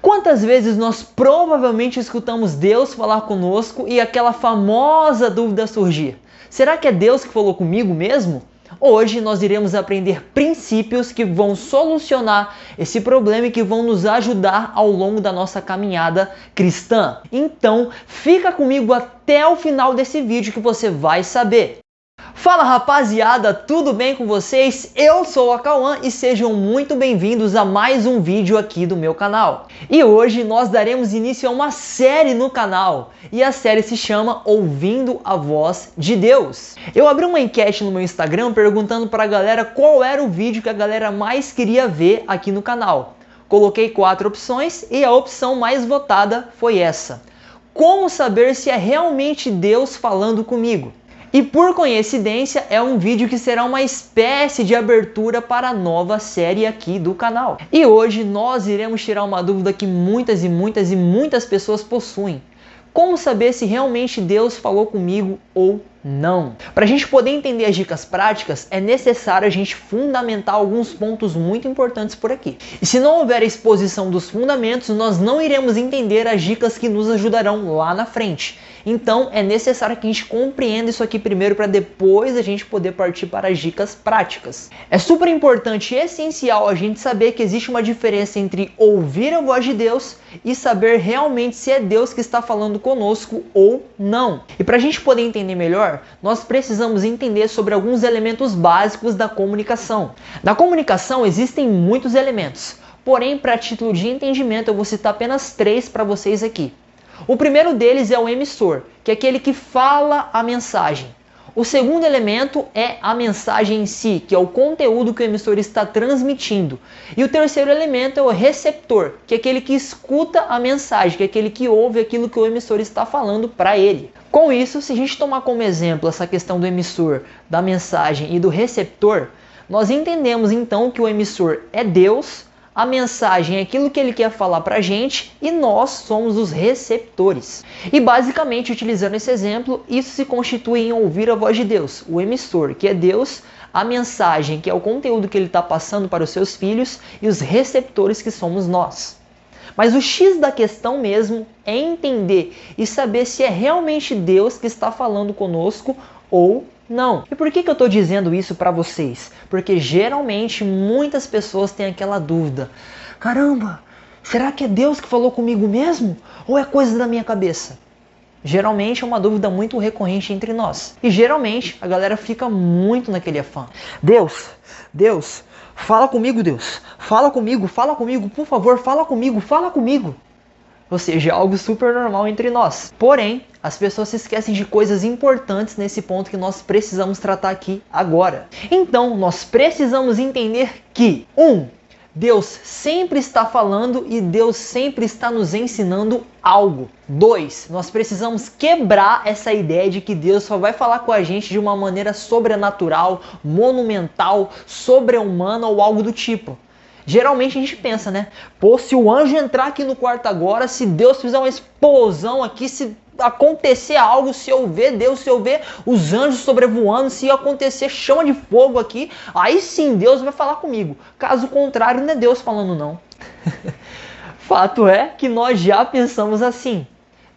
Quantas vezes nós provavelmente escutamos Deus falar conosco e aquela famosa dúvida surgir? Será que é Deus que falou comigo mesmo? Hoje nós iremos aprender princípios que vão solucionar esse problema e que vão nos ajudar ao longo da nossa caminhada cristã. Então, fica comigo até o final desse vídeo que você vai saber. Fala rapaziada, tudo bem com vocês? Eu sou o Acauã e sejam muito bem-vindos a mais um vídeo aqui do meu canal. E hoje nós daremos início a uma série no canal e a série se chama Ouvindo a Voz de Deus. Eu abri uma enquete no meu Instagram perguntando para a galera qual era o vídeo que a galera mais queria ver aqui no canal. Coloquei 4 opções e a opção mais votada foi essa: como saber se é realmente Deus falando comigo? E por coincidência é um vídeo que será uma espécie de abertura para a nova série aqui do canal. E hoje nós iremos tirar uma dúvida que muitas pessoas possuem. Como saber se realmente Deus falou comigo ou não? Para a gente poder entender as dicas práticas, é necessário a gente fundamentar alguns pontos muito importantes por aqui. E se não houver a exposição dos fundamentos, nós não iremos entender as dicas que nos ajudarão lá na frente. Então é necessário que a gente compreenda isso aqui primeiro para depois a gente poder partir para as dicas práticas. É super importante e essencial a gente saber que existe uma diferença entre ouvir a voz de Deus e saber realmente se é Deus que está falando conosco ou não. E para a gente poder entender melhor, nós precisamos entender sobre alguns elementos básicos da comunicação. Na comunicação existem muitos elementos, porém para título de entendimento eu vou citar apenas 3 para vocês aqui. O primeiro deles é o emissor, que é aquele que fala a mensagem. O segundo elemento é a mensagem em si, que é o conteúdo que o emissor está transmitindo. E o terceiro elemento é o receptor, que é aquele que escuta a mensagem, que é aquele que ouve aquilo que o emissor está falando para ele. Com isso, se a gente tomar como exemplo essa questão do emissor, da mensagem e do receptor, nós entendemos então que o emissor é Deus, a mensagem é aquilo que ele quer falar para a gente e nós somos os receptores. E basicamente, utilizando esse exemplo, isso se constitui em ouvir a voz de Deus. O emissor, que é Deus, a mensagem, que é o conteúdo que ele está passando para os seus filhos, e os receptores, que somos nós. Mas o X da questão mesmo é entender e saber se é realmente Deus que está falando conosco ou não. E por que eu estou dizendo isso para vocês? Porque geralmente muitas pessoas têm aquela dúvida: caramba, será que é Deus que falou comigo mesmo? Ou é coisa da minha cabeça? Geralmente é uma dúvida muito recorrente entre nós. E geralmente a galera fica muito naquele afã: Deus, fala comigo, Deus. Fala comigo, por favor, fala comigo. Ou seja, é algo super normal entre nós. Porém, as pessoas se esquecem de coisas importantes nesse ponto que nós precisamos tratar aqui agora. Então, nós precisamos entender que 1. Deus sempre está falando e Deus sempre está nos ensinando algo. 2. Nós precisamos quebrar essa ideia de que Deus só vai falar com a gente de uma maneira sobrenatural, monumental, sobre-humana ou algo do tipo. Geralmente a gente pensa, né? Pô, se o anjo entrar aqui no quarto agora, se Deus fizer uma explosão aqui, se acontecer algo, se eu ver Deus, se eu ver os anjos sobrevoando, se acontecer chama de fogo aqui, aí sim Deus vai falar comigo. Caso contrário, não é Deus falando não. Fato é que nós já pensamos assim.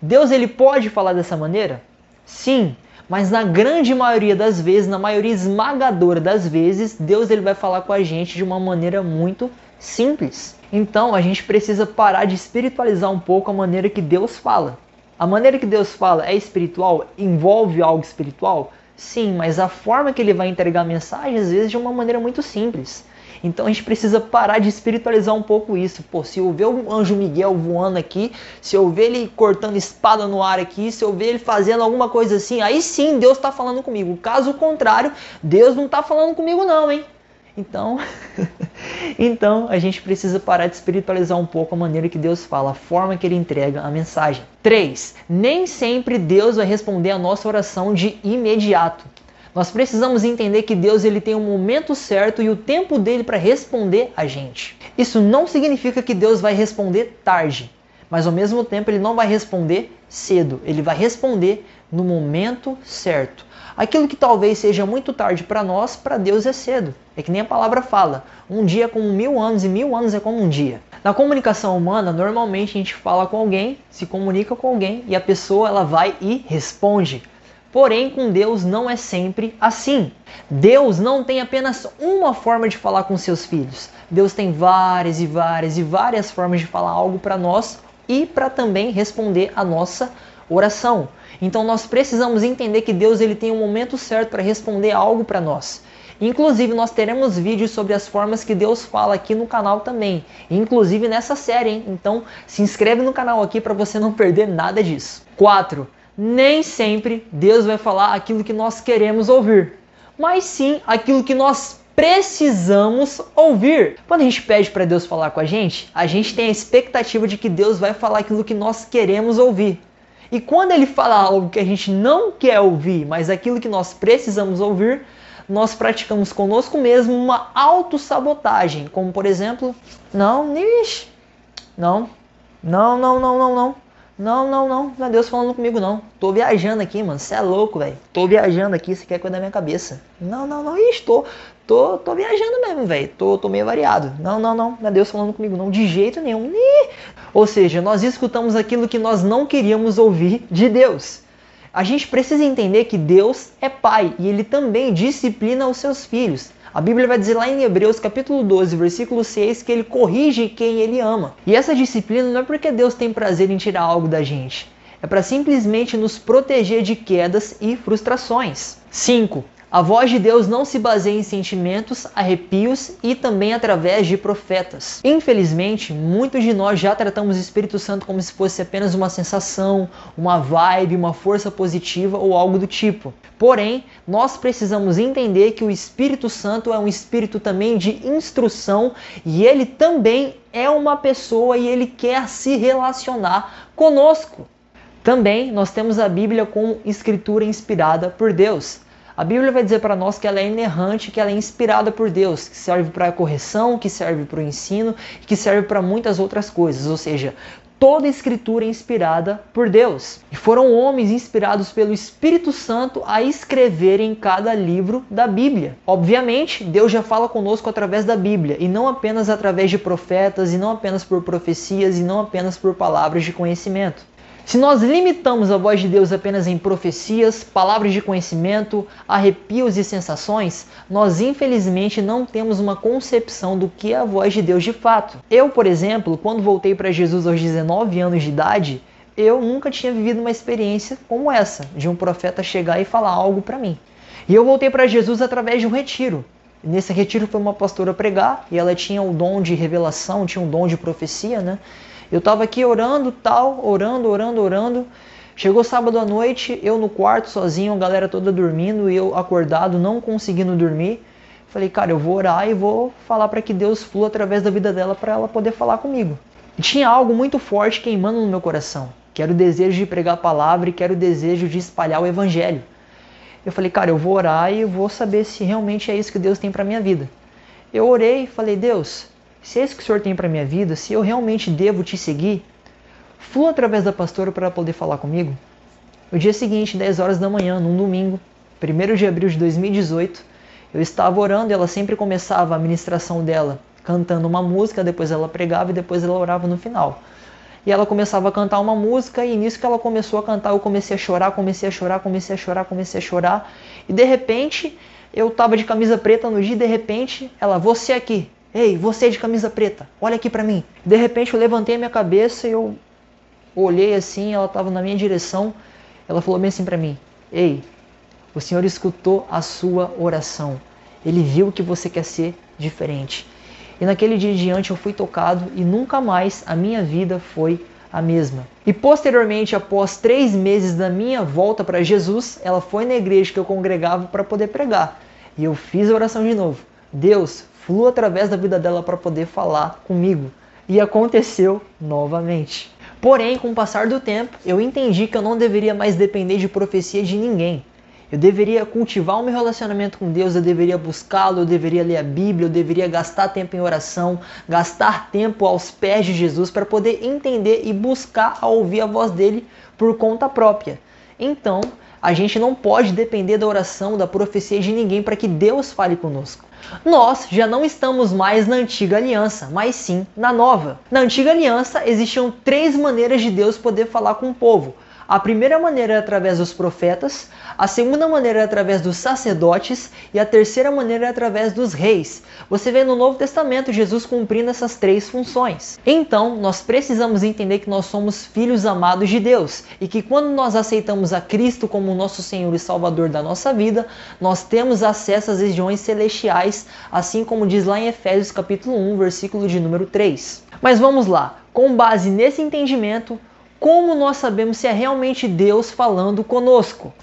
Deus, ele pode falar dessa maneira? Sim. Mas na grande maioria das vezes, na maioria esmagadora das vezes, Deus, ele vai falar com a gente de uma maneira muito simples. Então a gente precisa parar de espiritualizar um pouco a maneira que Deus fala. A maneira que Deus fala é espiritual? Envolve algo espiritual? Sim, mas a forma que ele vai entregar a mensagem às vezes é de uma maneira muito simples. Então a gente precisa parar de espiritualizar um pouco isso. Pô, se eu ver o anjo Miguel voando aqui, se eu ver ele cortando espada no ar aqui, se eu ver ele fazendo alguma coisa assim, aí sim Deus está falando comigo. Caso contrário, Deus não está falando comigo não, hein? Então a gente precisa parar de espiritualizar um pouco a maneira que Deus fala, a forma que ele entrega a mensagem. 3. Nem sempre Deus vai responder a nossa oração de imediato. Nós precisamos entender que Deus, ele tem um momento certo e o tempo dele para responder a gente. Isso não significa que Deus vai responder tarde, mas ao mesmo tempo ele não vai responder cedo. Ele vai responder no momento certo. Aquilo que talvez seja muito tarde para nós, para Deus é cedo. É que nem a palavra fala, um dia é como 1000 anos e 1000 anos é como um dia. Na comunicação humana, normalmente a gente fala com alguém, se comunica com alguém e a pessoa ela vai e responde. Porém, com Deus não é sempre assim. Deus não tem apenas uma forma de falar com seus filhos. Deus tem várias e várias e várias formas de falar algo para nós e para também responder a nossa oração. Então nós precisamos entender que Deus ele tem um momento certo para responder algo para nós. Inclusive nós teremos vídeos sobre as formas que Deus fala aqui no canal também. Inclusive nessa série, hein? Então se inscreve no canal aqui para você não perder nada disso. 4. Nem sempre Deus vai falar aquilo que nós queremos ouvir, mas sim aquilo que nós precisamos ouvir. Quando a gente pede para Deus falar com a gente tem a expectativa de que Deus vai falar aquilo que nós queremos ouvir. E quando Ele fala algo que a gente não quer ouvir, mas aquilo que nós precisamos ouvir, nós praticamos conosco mesmo uma autossabotagem. Como por exemplo, não é Deus falando comigo não. Tô viajando aqui, mano, você é louco, velho. Tô viajando aqui, você quer coisa da minha cabeça. Tô viajando mesmo, velho. Tô meio variado. Não é Deus falando comigo não, de jeito nenhum. Ou seja, nós escutamos aquilo que nós não queríamos ouvir de Deus. A gente precisa entender que Deus é Pai e Ele também disciplina os seus filhos. A Bíblia vai dizer lá em Hebreus capítulo 12, versículo 6, que Ele corrige quem Ele ama. E essa disciplina não é porque Deus tem prazer em tirar algo da gente. É para simplesmente nos proteger de quedas e frustrações. 5. A voz de Deus não se baseia em sentimentos, arrepios e também através de profetas. Infelizmente, muitos de nós já tratamos o Espírito Santo como se fosse apenas uma sensação, uma vibe, uma força positiva ou algo do tipo. Porém, nós precisamos entender que o Espírito Santo é um espírito também de instrução e ele também é uma pessoa e ele quer se relacionar conosco. Também nós temos a Bíblia como escritura inspirada por Deus. A Bíblia vai dizer para nós que ela é inerrante, que ela é inspirada por Deus, que serve para a correção, que serve para o ensino, que serve para muitas outras coisas. Ou seja, toda a escritura é inspirada por Deus. E foram homens inspirados pelo Espírito Santo a escreverem cada livro da Bíblia. Obviamente, Deus já fala conosco através da Bíblia, e não apenas através de profetas, e não apenas por profecias, e não apenas por palavras de conhecimento. Se nós limitamos a voz de Deus apenas em profecias, palavras de conhecimento, arrepios e sensações, nós infelizmente não temos uma concepção do que é a voz de Deus de fato. Eu, por exemplo, quando voltei para Jesus aos 19 anos de idade, eu nunca tinha vivido uma experiência como essa, de um profeta chegar e falar algo para mim. E eu voltei para Jesus através de um retiro. Nesse retiro foi uma pastora pregar, e ela tinha o dom de revelação, tinha um dom de profecia, né? Eu estava aqui orando, orando. Chegou sábado à noite, eu no quarto sozinho, a galera toda dormindo e eu acordado, não conseguindo dormir. Falei, cara, eu vou orar e vou falar para que Deus flua através da vida dela para ela poder falar comigo. E tinha algo muito forte queimando no meu coração, que era o desejo de pregar a palavra e que era o desejo de espalhar o evangelho. Eu falei, cara, eu vou orar e vou saber se realmente é isso que Deus tem para minha vida. Eu orei e falei, Deus, se é isso que o Senhor tem para minha vida, se eu realmente devo te seguir, flua através da pastora para poder falar comigo. No dia seguinte, 10 horas da manhã, num domingo, 1º de abril de 2018, eu estava orando e ela sempre começava a ministração dela cantando uma música, depois ela pregava e depois ela orava no final. E ela começava a cantar uma música e nisso que ela começou a cantar, eu comecei a chorar. E de repente, eu estava de camisa preta no dia e de repente, ela, você aqui. Ei, você de camisa preta, olha aqui pra mim. De repente eu levantei a minha cabeça e eu olhei assim, ela estava na minha direção. Ela falou bem assim pra mim, ei, o Senhor escutou a sua oração. Ele viu que você quer ser diferente. E naquele dia em diante eu fui tocado e nunca mais a minha vida foi a mesma. E posteriormente, após 3 meses da minha volta para Jesus, ela foi na igreja que eu congregava para poder pregar. E eu fiz a oração de novo. Deus, flua através da vida dela para poder falar comigo. E aconteceu novamente. Porém, com o passar do tempo, eu entendi que eu não deveria mais depender de profecia de ninguém. Eu deveria cultivar o meu relacionamento com Deus, eu deveria buscá-lo, eu deveria ler a Bíblia, eu deveria gastar tempo em oração, gastar tempo aos pés de Jesus para poder entender e buscar a ouvir a voz dele por conta própria. Então, a gente não pode depender da oração, da profecia de ninguém para que Deus fale conosco. Nós já não estamos mais na antiga aliança, mas sim na nova. Na antiga aliança existiam 3 maneiras de Deus poder falar com o povo. A primeira maneira era através dos profetas, a segunda maneira era através dos sacerdotes e a terceira maneira era através dos reis. Você vê no Novo Testamento Jesus cumprindo essas 3 funções. Então, nós precisamos entender que nós somos filhos amados de Deus e que quando nós aceitamos a Cristo como nosso Senhor e Salvador da nossa vida, nós temos acesso às regiões celestiais, assim como diz lá em Efésios capítulo 1, versículo de número 3. Mas vamos lá, com base nesse entendimento, como nós sabemos se é realmente Deus falando conosco?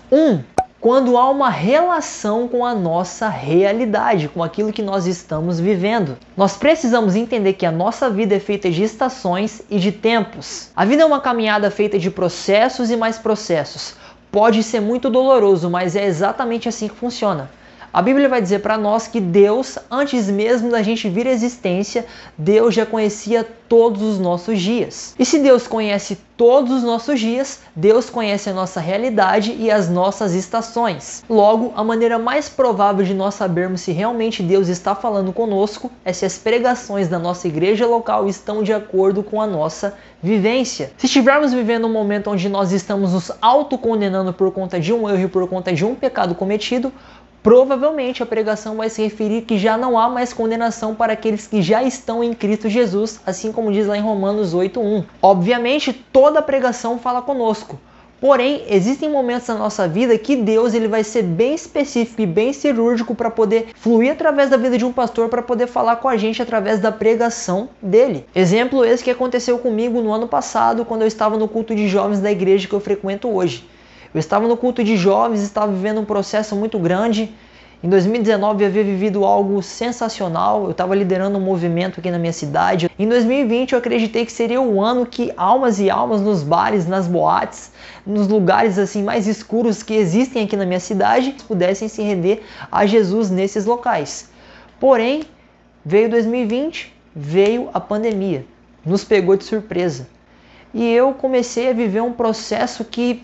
Quando há uma relação com a nossa realidade, com aquilo que nós estamos vivendo. Nós precisamos entender que a nossa vida é feita de estações e de tempos. A vida é uma caminhada feita de processos e mais processos. Pode ser muito doloroso, mas é exatamente assim que funciona. A Bíblia vai dizer para nós que Deus, antes mesmo da gente vir à existência, Deus já conhecia todos os nossos dias. E se Deus conhece todos os nossos dias, Deus conhece a nossa realidade e as nossas estações. Logo, a maneira mais provável de nós sabermos se realmente Deus está falando conosco é se as pregações da nossa igreja local estão de acordo com a nossa vivência. Se estivermos vivendo um momento onde nós estamos nos autocondenando por conta de um erro e por conta de um pecado cometido, provavelmente a pregação vai se referir que já não há mais condenação para aqueles que já estão em Cristo Jesus, assim como diz lá em Romanos 8:1. Obviamente, toda a pregação fala conosco. Porém, existem momentos na nossa vida que Deus ele vai ser bem específico e bem cirúrgico para poder fluir através da vida de um pastor, para poder falar com a gente através da pregação dele. Exemplo esse que aconteceu comigo no ano passado, quando eu estava no culto de jovens da igreja que eu frequento hoje. Eu estava no culto de jovens, estava vivendo um processo muito grande. Em 2019 eu havia vivido algo sensacional, eu estava liderando um movimento aqui na minha cidade. Em 2020 eu acreditei que seria o ano que almas e almas nos bares, nas boates, nos lugares assim mais escuros que existem aqui na minha cidade, pudessem se render a Jesus nesses locais. Porém, veio 2020, veio a pandemia, nos pegou de surpresa. E eu comecei a viver um processo que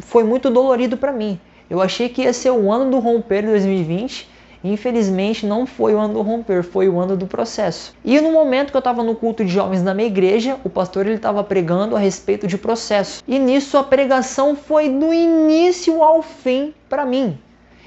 foi muito dolorido para mim. Eu achei que ia ser o ano do romper de 2020 e infelizmente não foi o ano do romper, foi o ano do processo. E no momento que eu estava no culto de jovens da minha igreja, o pastor ele estava pregando a respeito de processo. E nisso a pregação foi do início ao fim para mim.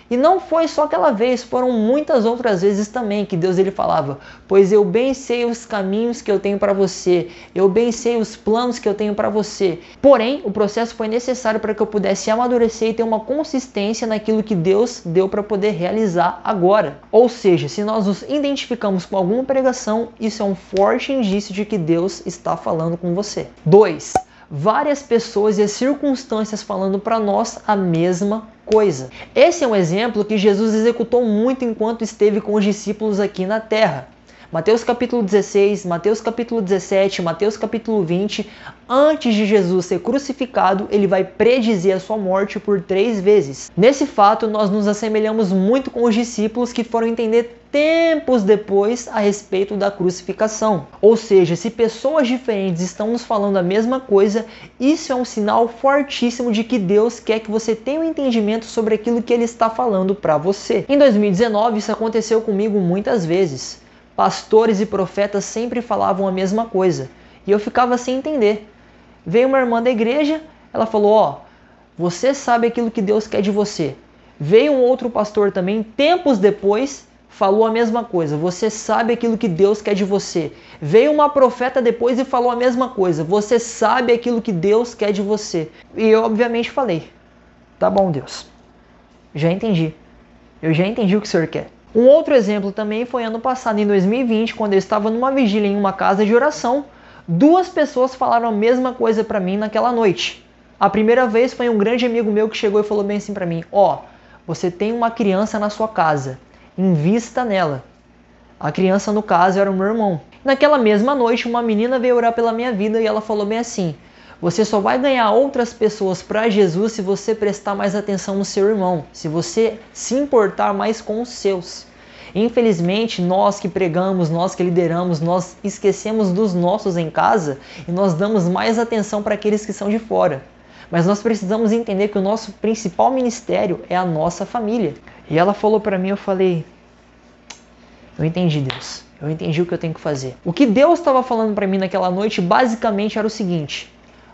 E não foi só aquela vez, foram muitas outras vezes também que Deus ele falava: pois eu bem sei os caminhos que eu tenho para você, eu bem sei os planos que eu tenho para você. Porém, o processo foi necessário para que eu pudesse amadurecer e ter uma consistência naquilo que Deus deu para poder realizar agora. Ou seja, se nós nos identificamos com alguma pregação, isso é um forte indício de que Deus está falando com você. 2. Várias pessoas e as circunstâncias falando para nós a mesma coisa. Esse é um exemplo que Jesus executou muito enquanto esteve com os discípulos aqui na terra. Mateus capítulo 16, Mateus capítulo 17, Mateus capítulo 20, antes de Jesus ser crucificado, ele vai predizer a sua morte por 3 vezes. Nesse fato, nós nos assemelhamos muito com os discípulos que foram entender tempos depois a respeito da crucificação. Ou seja, se pessoas diferentes estão nos falando a mesma coisa, isso é um sinal fortíssimo de que Deus quer que você tenha um entendimento sobre aquilo que Ele está falando para você. Em 2019, isso aconteceu comigo muitas vezes. Pastores e profetas sempre falavam a mesma coisa e eu ficava sem entender. Veio uma irmã da igreja, ela falou: você sabe aquilo que Deus quer de você. Veio um outro pastor também, tempos depois, falou a mesma coisa: você sabe aquilo que Deus quer de você. Veio uma profeta depois e falou a mesma coisa: você sabe aquilo que Deus quer de você. E eu obviamente falei: tá bom, Deus, já entendi. Eu já entendi o que o Senhor quer. Um outro exemplo também foi ano passado, em 2020, quando eu estava numa vigília em uma casa de oração. 2 pessoas falaram a mesma coisa para mim naquela noite. A primeira vez foi um grande amigo meu que chegou e falou bem assim para mim: você tem uma criança na sua casa, invista nela. A criança, no caso, era o meu irmão. Naquela mesma noite, uma menina veio orar pela minha vida e ela falou bem assim: você só vai ganhar outras pessoas para Jesus se você prestar mais atenção no seu irmão, se você se importar mais com os seus. Infelizmente, nós que pregamos, nós que lideramos, nós esquecemos dos nossos em casa e nós damos mais atenção para aqueles que são de fora. Mas nós precisamos entender que o nosso principal ministério é a nossa família. E ela falou para mim, eu falei, eu entendi, Deus. Eu entendi o que eu tenho que fazer. O que Deus estava falando para mim naquela noite basicamente era o seguinte: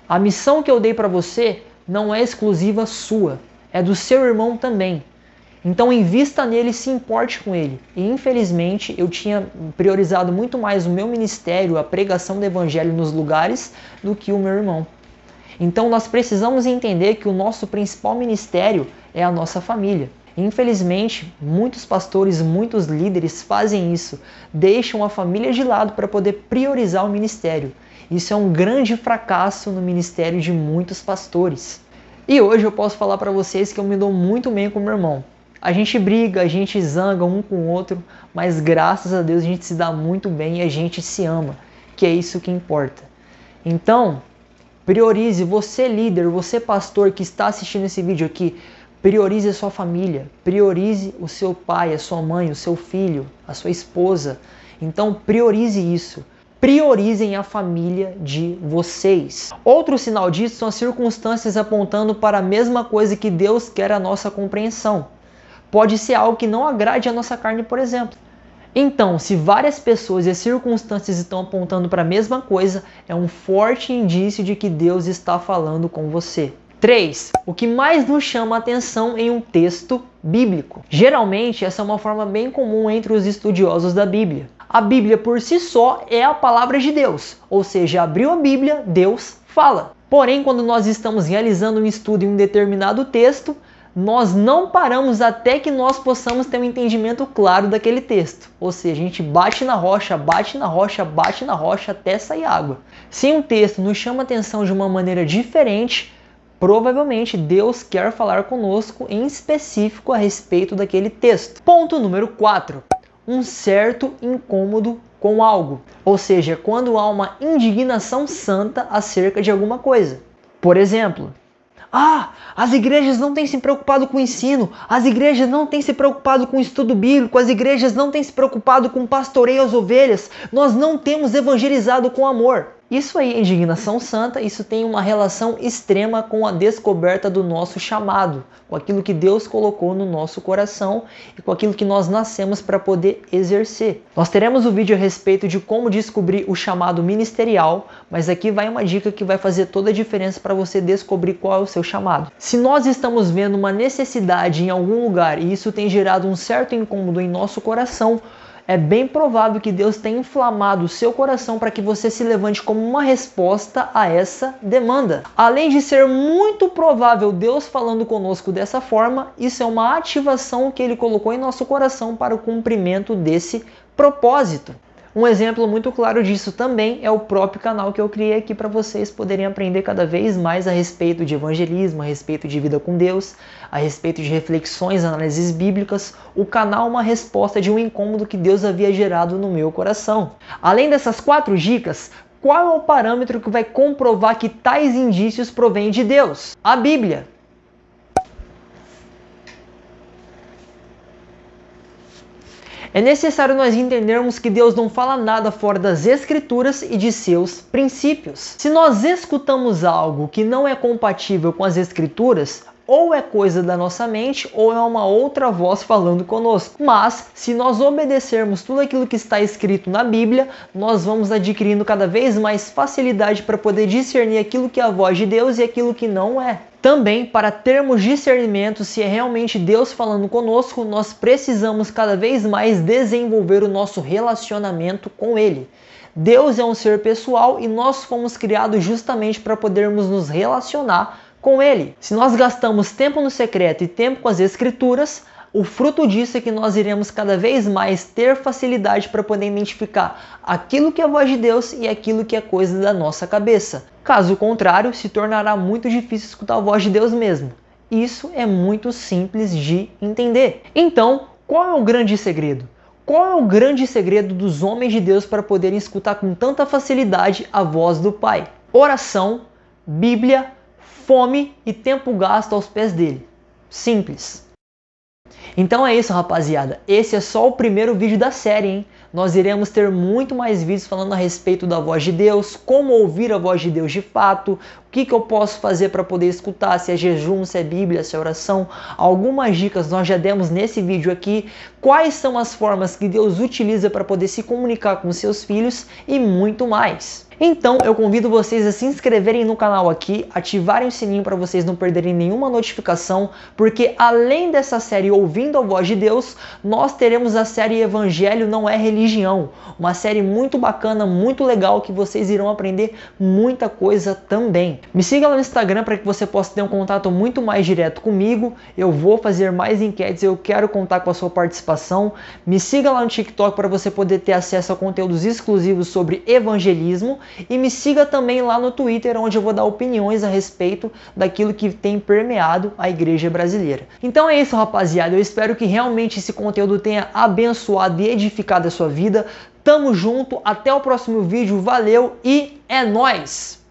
a missão que eu dei para você não é exclusiva sua, é do seu irmão também. Então invista nele e se importe com ele. E infelizmente eu tinha priorizado muito mais o meu ministério, a pregação do evangelho nos lugares, do que o meu irmão. Então nós precisamos entender que o nosso principal ministério é a nossa família. Infelizmente, muitos pastores, muitos líderes fazem isso, deixam a família de lado para poder priorizar o ministério. Isso é um grande fracasso no ministério de muitos pastores. E hoje eu posso falar para vocês que eu me dou muito bem com meu irmão. A gente briga, a gente zanga um com o outro, mas graças a Deus a gente se dá muito bem e a gente se ama, que é isso que importa. Então, priorize, você líder, você pastor que está assistindo esse vídeo aqui, priorize a sua família, priorize o seu pai, a sua mãe, o seu filho, a sua esposa. Então priorize isso. Priorizem a família de vocês. Outro sinal disso são as circunstâncias apontando para a mesma coisa que Deus quer a nossa compreensão. Pode ser algo que não agrade a nossa carne, por exemplo. Então, se várias pessoas e as circunstâncias estão apontando para a mesma coisa, é um forte indício de que Deus está falando com você. 3. O que mais nos chama a atenção em um texto bíblico. Geralmente, essa é uma forma bem comum entre os estudiosos da Bíblia. A Bíblia por si só é a palavra de Deus, ou seja, abriu a Bíblia, Deus fala. Porém, quando nós estamos realizando um estudo em um determinado texto, nós não paramos até que nós possamos ter um entendimento claro daquele texto. Ou seja, a gente bate na rocha, bate na rocha, bate na rocha até sair água. Se um texto nos chama a atenção de uma maneira diferente, provavelmente Deus quer falar conosco em específico a respeito daquele texto. Ponto número 4. Um certo incômodo com algo. Ou seja, quando há uma indignação santa acerca de alguma coisa. Por exemplo, as igrejas não têm se preocupado com o ensino, as igrejas não têm se preocupado com o estudo bíblico, as igrejas não têm se preocupado com pastoreio às ovelhas, nós não temos evangelizado com amor. Isso aí é indignação santa, isso tem uma relação extrema com a descoberta do nosso chamado, com aquilo que Deus colocou no nosso coração e com aquilo que nós nascemos para poder exercer. Nós teremos um vídeo a respeito de como descobrir o chamado ministerial, mas aqui vai uma dica que vai fazer toda a diferença para você descobrir qual é o seu chamado. Se nós estamos vendo uma necessidade em algum lugar e isso tem gerado um certo incômodo em nosso coração, é bem provável que Deus tenha inflamado o seu coração para que você se levante como uma resposta a essa demanda. Além de ser muito provável Deus falando conosco dessa forma, isso é uma ativação que Ele colocou em nosso coração para o cumprimento desse propósito. Um exemplo muito claro disso também é o próprio canal que eu criei aqui para vocês poderem aprender cada vez mais a respeito de evangelismo, a respeito de vida com Deus, a respeito de reflexões, análises bíblicas. O canal é uma resposta de um incômodo que Deus havia gerado no meu coração. Além dessas 4 dicas, qual é o parâmetro que vai comprovar que tais indícios provêm de Deus? A Bíblia. É necessário nós entendermos que Deus não fala nada fora das Escrituras e de seus princípios. Se nós escutamos algo que não é compatível com as Escrituras, ou é coisa da nossa mente, ou é uma outra voz falando conosco. Mas, se nós obedecermos tudo aquilo que está escrito na Bíblia, nós vamos adquirindo cada vez mais facilidade para poder discernir aquilo que é a voz de Deus e aquilo que não é. Também, para termos discernimento se é realmente Deus falando conosco, nós precisamos cada vez mais desenvolver o nosso relacionamento com Ele. Deus é um ser pessoal e nós fomos criados justamente para podermos nos relacionar com Ele. Se nós gastamos tempo no secreto e tempo com as Escrituras, o fruto disso é que nós iremos cada vez mais ter facilidade para poder identificar aquilo que é a voz de Deus e aquilo que é coisa da nossa cabeça. Caso contrário, se tornará muito difícil escutar a voz de Deus mesmo. Isso é muito simples de entender. Então, qual é o grande segredo? Qual é o grande segredo dos homens de Deus para poderem escutar com tanta facilidade a voz do Pai? Oração, Bíblia, fome e tempo gasto aos pés dele. Simples. Então é isso, rapaziada. Esse é só o primeiro vídeo da série, hein? Nós iremos ter muito mais vídeos falando a respeito da voz de Deus, como ouvir a voz de Deus de fato, o que eu posso fazer para poder escutar, se é jejum, se é Bíblia, se é oração. Algumas dicas nós já demos nesse vídeo aqui, quais são as formas que Deus utiliza para poder se comunicar com seus filhos e muito mais. Então eu convido vocês a se inscreverem no canal aqui, ativarem o sininho para vocês não perderem nenhuma notificação, porque além dessa série Ouvindo a Voz de Deus, nós teremos a série Evangelho Não é Religião, uma série muito bacana, muito legal, que vocês irão aprender muita coisa também. Me siga lá no Instagram para que você possa ter um contato muito mais direto comigo, eu vou fazer mais enquetes, eu quero contar com a sua participação. Me siga lá no TikTok para você poder ter acesso a conteúdos exclusivos sobre evangelismo. E me siga também lá no Twitter, onde eu vou dar opiniões a respeito daquilo que tem permeado a igreja brasileira. Então é isso, rapaziada. Eu espero que realmente esse conteúdo tenha abençoado e edificado a sua vida. Tamo junto, até o próximo vídeo. Valeu e é nóis!